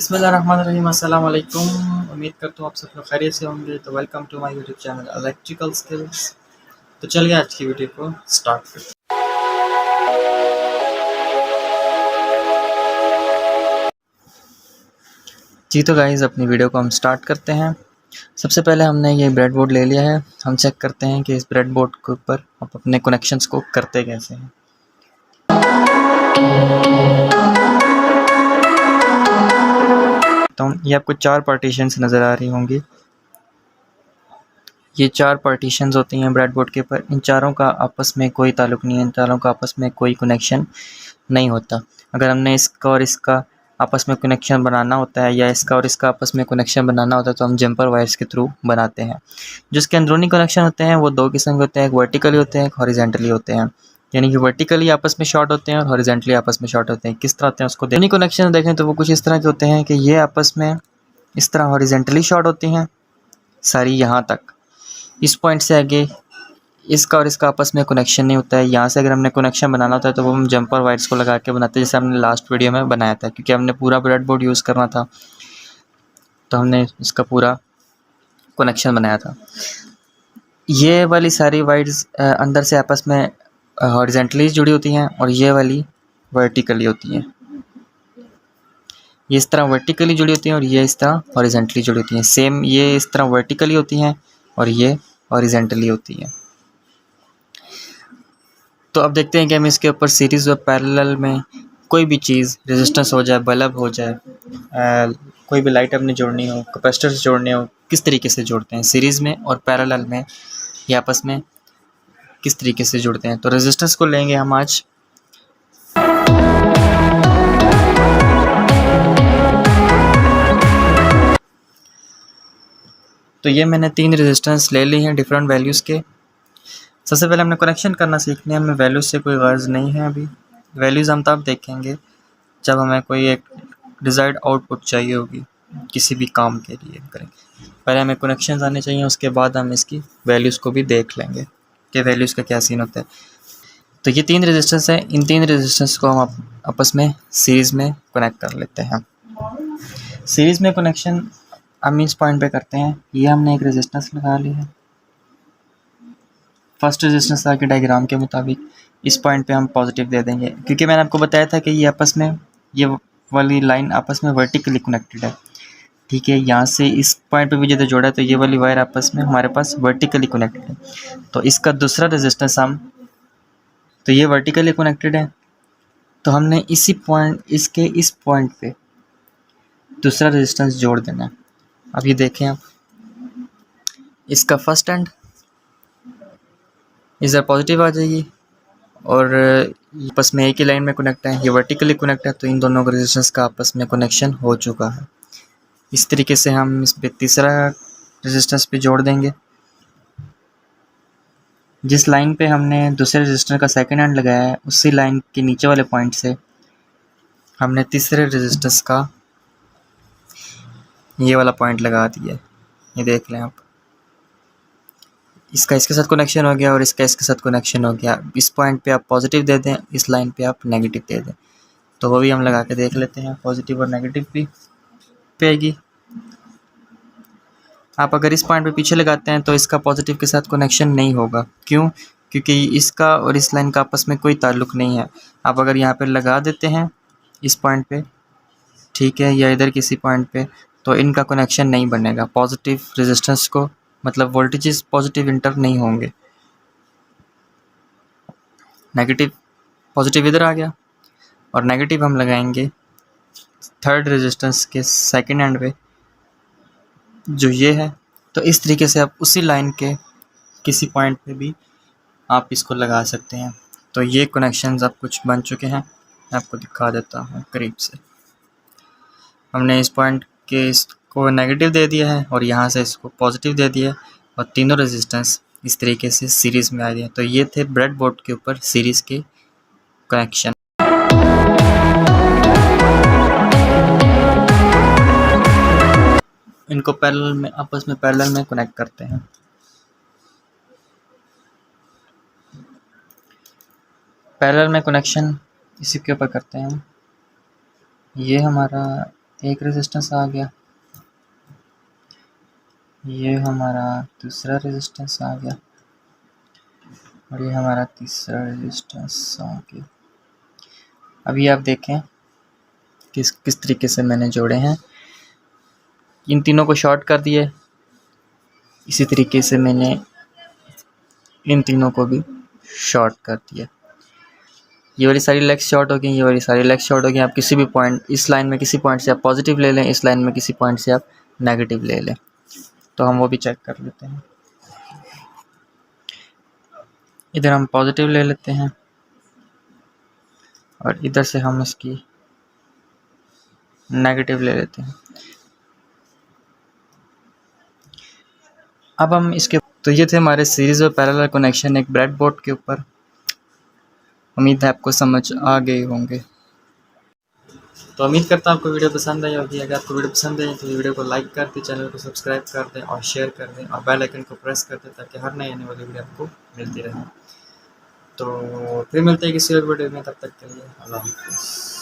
बिस्मिल्लाहिर्रहमानिर्रहीम। अस्सलाम वालेकुम। उम्मीद करता हूँ आप सब लोग खैरियत से होंगे। तो welcome to my YouTube channel electrical skills. तो चलिए आज की वीडियो को स्टार्ट करते हैं। जी तो गाइज़ अपनी वीडियो को हम स्टार्ट करते हैं। सबसे पहले हमने ये ब्रेडबोर्ड ले लिया है। हम चेक करते हैं कि इस ब्रेडबोर्ड के ऊपर आप अपने कनेक्शंस को करते कैसे हैं। तो ये आपको 4 पार्टीशंस नज़र आ रही होंगी। ये 4 पार्टीशंस होती हैं ब्रेडबोर्ड के ऊपर। इन चारों का आपस में कोई ताल्लुक़ नहीं है, इन चारों का आपस में कोई कनेक्शन नहीं होता। अगर हमने इसका और इसका आपस में कनेक्शन बनाना होता है या इसका और इसका आपस में कनेक्शन बनाना होता है तो हम जंपर वायर्स के थ्रू बनाते हैं। जिसके अंदरूनी कनेक्शन होते हैं वो 2 किस्म के होते हैं, एक वर्टिकली होते हैं, एक हॉरिजेंटली होते हैं। यानी कि वर्टिकली आपस में शॉर्ट होते हैं और हॉरिजेंटली आपस में शॉर्ट होते हैं। किस तरह होते हैं उसको अंदरूनी कनेक्शन देखें तो वो कुछ इस तरह के होते हैं कि ये आपस में इस तरह हॉरिजेंटली शॉर्ट होती हैं सारी यहाँ तक। इस पॉइंट से आगे इसका और इसका आपस में कनेक्शन नहीं होता है। यहाँ से अगर हमने कनेक्शन बनाना होता है तो वो हम जंपर वायर्स को लगा के बनाते हैं, जैसे हमने लास्ट वीडियो में बनाया था। क्योंकि हमने पूरा ब्रेडबोर्ड यूज़ करना था तो हमने इसका पूरा कनेक्शन बनाया था। ये वाली सारी वायर्स अंदर से आपस में हॉरिजेंटली जुड़ी होती हैं और ये वाली वर्टिकली होती हैं। ये इस तरह वर्टिकली जुड़ी होती हैं और ये इस तरह हॉरिजेंटली जुड़ी होती हैं। सेम ये इस तरह वर्टिकली होती हैं और ये हॉरिजेंटली होती हैं। तो अब देखते हैं कि हम इसके ऊपर सीरीज़ और पैरेलल में कोई भी चीज़ रेजिस्टेंस हो जाए, बल्ब हो जाए, कोई भी लाइट अपनी जोड़नी हो, कैपेसिटर्स जोड़ने हो, किस तरीके से जोड़ते हैं सीरीज़ में और पैरेलल में, ये आपस में किस तरीके से जुड़ते हैं। तो रेजिस्टेंस को लेंगे हम आज। तो ये मैंने 3 रेजिस्टेंस ले ली हैं डिफरेंट वैल्यूज़ के। सबसे पहले हमने कनेक्शन करना सीखना है। हमें वैल्यूज़ से कोई गर्ज नहीं है अभी। वैल्यूज़ हम तब देखेंगे जब हमें कोई एक डिज़ायर्ड आउटपुट चाहिए होगी किसी भी काम के लिए करेंगे। पहले हमें कनेक्शंस आने चाहिए, उसके बाद हम इसकी वैल्यूज़ को भी देख लेंगे कि वैल्यूज़ का क्या सीन होता है। तो ये 3 रेजिस्टेंस हैं। इन 3 रेजिस्टेंस को हम आपस में सीरीज़ में कनेक्ट कर लेते हैं। सीरीज़ में कनेक्शन हम इस पॉइंट पे करते हैं। ये हमने एक रेजिस्टेंस लगा ली है। फर्स्ट रेजिस्टेंस था कि डायग्राम के मुताबिक इस पॉइंट पे हम पॉजिटिव दे देंगे, क्योंकि मैंने आपको बताया था कि ये आपस में ये वाली लाइन आपस में वर्टिकली कनेक्टेड है। ठीक है, यहाँ से इस पॉइंट पे भी जब जोड़ा है तो ये वाली वायर आपस में हमारे पास वर्टिकली कनेक्टेड है। तो इसका दूसरा रेजिस्टेंस तो ये वर्टिकली कनेक्टेड है, तो हमने इसी पॉइंट इसके इस पॉइंट पे दूसरा रेजिस्टेंस जोड़ देना है। अब ये देखें आप, इसका फर्स्ट एंड इधर पॉजिटिव आ जाएगी और आपस में एक ही लाइन में कनेक्ट है, ये वर्टिकली कनेक्ट है, तो इन दोनों का रेजिस्टेंस का आपस में कनेक्शन हो चुका है। इस तरीके से हम इस पे तीसरा रेजिस्टेंस पे जोड़ देंगे। जिस लाइन पे हमने दूसरे रेजिस्टर का सेकंड एंड लगाया है उसी लाइन के नीचे वाले पॉइंट से हमने तीसरे रेजिस्टेंस का ये वाला पॉइंट लगा दिया। ये देख लें आप, इसका इसके साथ कनेक्शन हो गया और इसका इसके साथ कनेक्शन हो गया। इस पॉइंट पे आप पॉजिटिव दे दें, इस लाइन पे आप नेगेटिव दे दें। तो वो भी हम लगा के देख लेते हैं, पॉजिटिव और नेगेटिव भी पे आएगी। आप अगर इस पॉइंट पे पीछे लगाते हैं तो इसका पॉजिटिव के साथ कनेक्शन नहीं होगा। क्यों? क्योंकि इसका और इस लाइन का आपस में कोई ताल्लुक़ नहीं है। आप अगर यहाँ पे लगा देते हैं इस पॉइंट पे, ठीक है, या इधर किसी पॉइंट पे, तो इनका कनेक्शन नहीं बनेगा। पॉजिटिव रेजिस्टेंस को मतलब वोल्टेजेस पॉजिटिव इंटर नहीं होंगे। नेगेटिव पॉजिटिव इधर आ गया और नेगेटिव हम लगाएंगे थर्ड रेजिस्टेंस के सेकंड एंड पे जो ये है। तो इस तरीके से आप उसी लाइन के किसी पॉइंट पे भी आप इसको लगा सकते हैं। तो ये कनेक्शंस अब कुछ बन चुके हैं, मैं आपको दिखा देता हूँ करीब से। हमने इस पॉइंट के इसको नेगेटिव दे दिया है और यहाँ से इसको पॉजिटिव दे दिया और तीनों रेजिस्टेंस इस तरीके से सीरीज़ में आ गए। तो ये थे ब्रेडबोर्ड के ऊपर सीरीज़ के कनेक्शन। इनको पैरेलल में आपस में पैरेलल में कनेक्ट करते हैं। पैरेलल में कनेक्शन इसी के ऊपर करते हैं। ये हमारा एक रेजिस्टेंस आ गया, ये हमारा दूसरा रेजिस्टेंस आ गया और ये हमारा तीसरा रेजिस्टेंस आ गया। अभी आप देखें किस तरीके से मैंने जोड़े हैं। इन तीनों को शॉर्ट कर दिए, इसी तरीके से मैंने इन तीनों को भी शॉर्ट कर दिया। ये वाली सारी लेग्स शॉर्ट हो गई, ये वाली सारी लेग्स शॉर्ट हो गई। आप किसी भी पॉइंट, इस लाइन में किसी पॉइंट से आप पॉजिटिव ले लें, इस लाइन में किसी पॉइंट से आप नेगेटिव ले लें, तो हम वो भी चेक कर लेते हैं। इधर हम पॉजिटिव ले लेते हैं और इधर से हम इसकी नेगेटिव ले लेते हैं। अब हम इसके, तो ये थे हमारे सीरीज और पैरेलल कनेक्शन एक ब्रेडबोर्ड के ऊपर। उम्मीद है आपको समझ आ गए होंगे। तो उम्मीद करता हूँ आपको वीडियो पसंद आई होगी। अगर आपको वीडियो पसंद आई तो वीडियो को लाइक कर दें, चैनल को सब्सक्राइब कर दें और शेयर कर दें और बेल आइकन को प्रेस कर दें ताकि हर नई आने वाली वीडियो आपको मिलती रहे। तो फिर मिलते हैं किसी और वीडियो में, तब तक के लिए अल्लाह हाफ़िज़।